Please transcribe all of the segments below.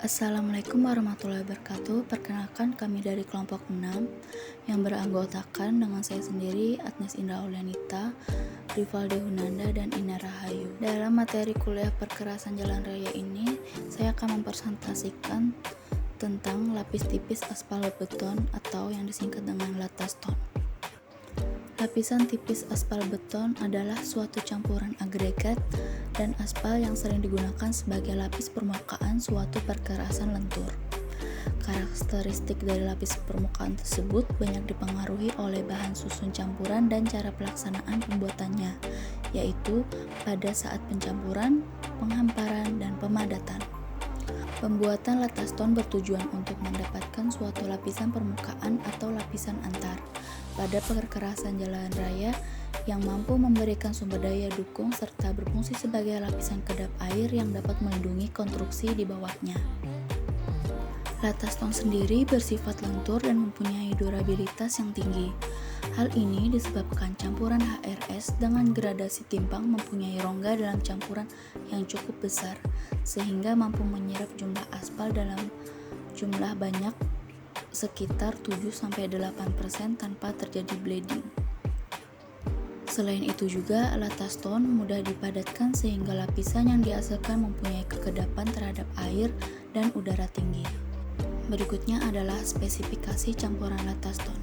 Assalamualaikum warahmatullahi wabarakatuh. Perkenalkan kami dari kelompok 6 yang beranggotakan dengan saya sendiri, Agnes Indra Aulianita, Rivaldi Hunanda, dan Ina Rahayu. Dalam materi kuliah perkerasan jalan raya ini, saya akan mempresentasikan tentang lapis tipis aspal beton atau yang disingkat dengan latastone. Lapisan tipis aspal beton adalah suatu campuran agregat dan aspal yang sering digunakan sebagai lapis permukaan suatu perkerasan lentur. Karakteristik dari lapis permukaan tersebut banyak dipengaruhi oleh bahan susun campuran dan cara pelaksanaan pembuatannya, yaitu pada saat pencampuran, penghamparan, dan pemadatan. Pembuatan latastone bertujuan untuk mendapatkan suatu lapisan permukaan atau lapisan antar pada perkerasan jalan raya yang mampu memberikan sumber daya dukung serta berfungsi sebagai lapisan kedap air yang dapat melindungi konstruksi di bawahnya. Latastone sendiri bersifat lentur dan mempunyai durabilitas yang tinggi. Hal ini disebabkan campuran HRS dengan gradasi timpang mempunyai rongga dalam campuran yang cukup besar, sehingga mampu menyerap jumlah aspal dalam jumlah banyak sekitar 7-8% tanpa terjadi bleeding. Selain itu juga, latastone mudah dipadatkan sehingga lapisan yang dihasilkan mempunyai kekedapan terhadap air dan udara tinggi. Berikutnya adalah spesifikasi campuran latastone.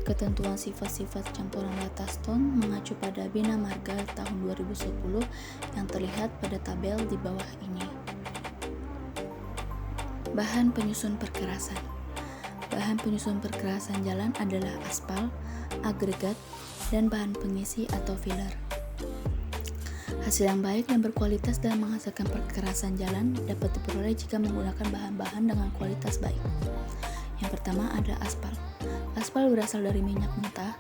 Ketentuan sifat-sifat campuran latastone mengacu pada Bina Marga tahun 2010 yang terlihat pada tabel di bawah ini. Bahan penyusun perkerasan. Bahan penyusun perkerasan jalan adalah aspal, agregat, dan bahan pengisi atau filler. Hasil yang baik dan berkualitas dalam menghasilkan perkerasan jalan dapat diperoleh jika menggunakan bahan-bahan dengan kualitas baik. Yang pertama ada aspal. Aspal berasal dari minyak mentah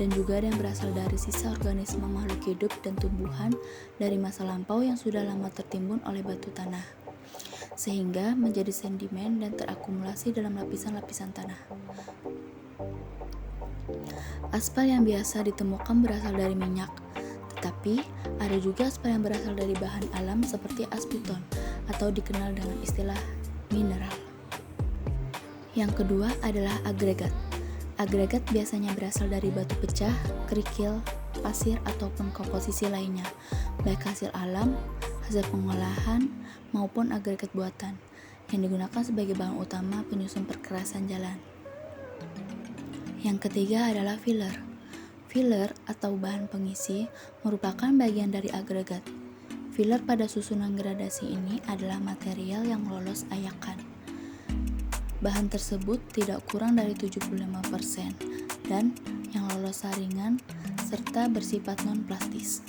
dan juga ada yang berasal dari sisa organisme makhluk hidup dan tumbuhan dari masa lampau yang sudah lama tertimbun oleh batu tanah, sehingga menjadi sedimen dan terakumulasi dalam lapisan-lapisan tanah. Aspal yang biasa ditemukan berasal dari minyak, tetapi ada juga aspal yang berasal dari bahan alam seperti asbeton atau dikenal dengan istilah mineral. Yang kedua adalah agregat. Agregat biasanya berasal dari batu pecah, kerikil, pasir, ataupun komposisi lainnya, baik hasil alam, hasil pengolahan, maupun agregat buatan, yang digunakan sebagai bahan utama penyusun perkerasan jalan. Yang ketiga adalah filler. Filler atau bahan pengisi merupakan bagian dari agregat. Filler pada susunan gradasi ini adalah material yang lolos ayakan. Bahan tersebut tidak kurang dari 75% dan yang lolos saringan serta bersifat non-plastis.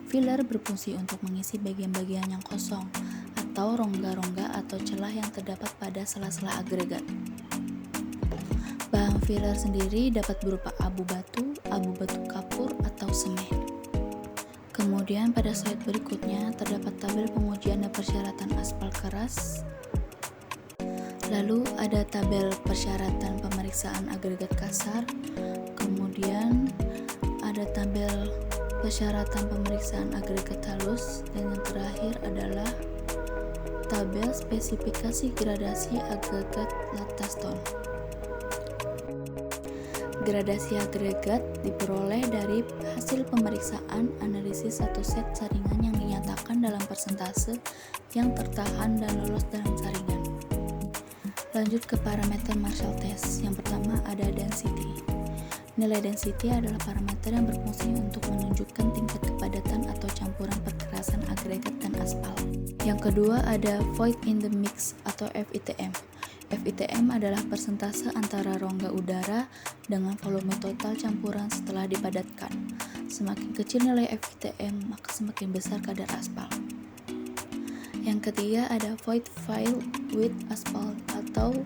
Filler berfungsi untuk mengisi bagian-bagian yang kosong atau rongga-rongga atau celah yang terdapat pada sela-sela agregat. Bahan filler sendiri dapat berupa abu batu kapur, atau semen. Kemudian pada slide berikutnya terdapat tabel pengujian dan persyaratan aspal keras. Lalu ada tabel persyaratan pemeriksaan agregat kasar. Kemudian ada tabel persyaratan pemeriksaan agregat halus, dan yang terakhir adalah tabel spesifikasi gradasi agregat latastone. Gradasi agregat diperoleh dari hasil pemeriksaan analisis satu set saringan yang dinyatakan dalam persentase yang tertahan dan lolos dalam saringan. Lanjut ke parameter Marshall test. Yang pertama ada density. Nilai density adalah parameter yang berfungsi untuk menunjukkan tingkat kepadatan atau campuran perkerasan agregat dan aspal. Yang kedua ada void in the mix atau VITM. VITM adalah persentase antara rongga udara dengan volume total campuran setelah dipadatkan. Semakin kecil nilai VITM, maka semakin besar kadar aspal. Yang ketiga ada void fill with asphalt atau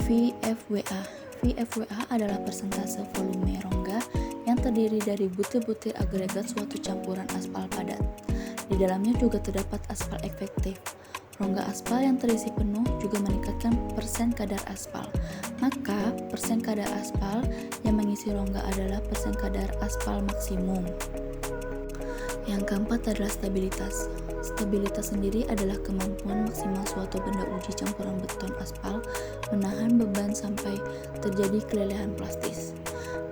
VFWA. VFWA adalah persentase volume rongga yang terdiri dari butir-butir agregat suatu campuran aspal padat. Di dalamnya juga terdapat aspal efektif. Rongga aspal yang terisi penuh juga meningkatkan persen kadar aspal. Maka persen kadar aspal yang mengisi rongga adalah persen kadar aspal maksimum. Yang keempat adalah stabilitas. Stabilitas sendiri adalah kemampuan maksimal suatu benda uji campuran beton aspal menahan beban sampai terjadi kelelehan plastis.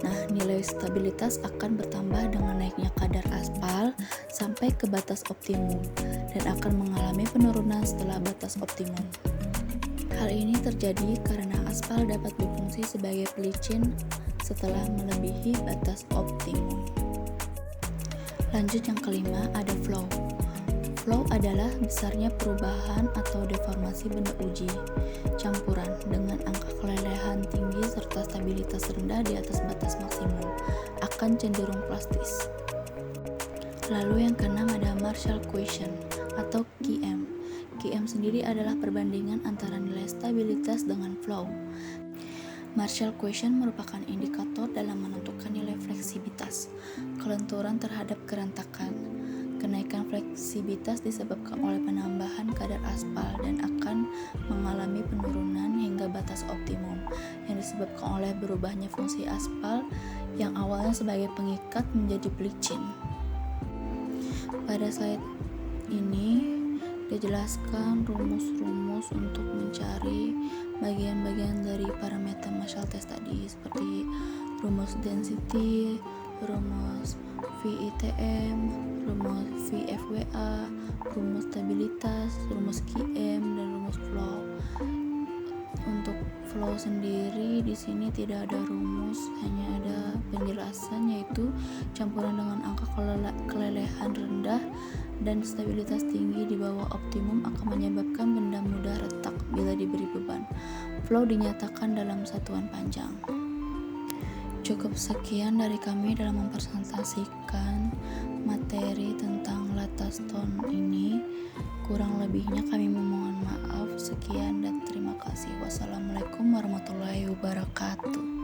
Nah, nilai stabilitas akan bertambah dengan naiknya kadar aspal sampai ke batas optimum dan akan mengalami penurunan setelah batas optimum. Hal ini terjadi karena aspal dapat berfungsi sebagai pelicin setelah melebihi batas optimum. Lanjut yang kelima, ada flow. Flow adalah besarnya perubahan atau deformasi benda uji campuran dengan angka kelelehan tinggi serta stabilitas rendah di atas batas maksimum akan cenderung plastis. Lalu yang keenam ada Marshall Equation atau QM. QM sendiri adalah perbandingan antara nilai stabilitas dengan flow. Marshall Equation merupakan indikator dalam menentukan nilai fleksibilitas, kelenturan terhadap kerentakan. Kenaikan fleksibilitas disebabkan oleh penambahan kadar aspal dan akan mengalami penurunan hingga batas optimum yang disebabkan oleh berubahnya fungsi aspal yang awalnya sebagai pengikat menjadi pelicin. Pada slide ini dijelaskan rumus-rumus untuk mencari bagian-bagian dari parameter Marshall test tadi, seperti rumus density, rumus VITM, rumus VFWA, rumus stabilitas, rumus QM, dan rumus flow. Untuk flow sendiri di sini tidak ada rumus, hanya ada penjelasan, yaitu campuran dengan angka kelelehan rendah dan stabilitas tinggi di bawah optimum akan menyebabkan benda mudah retak bila diberi beban. Flow dinyatakan dalam satuan panjang. Cukup sekian dari kami dalam mempresentasikan materi tentang Latastone ini. Kurang lebihnya kami memohon maaf. Sekian dan terima kasih. Wassalamualaikum warahmatullahi wabarakatuh.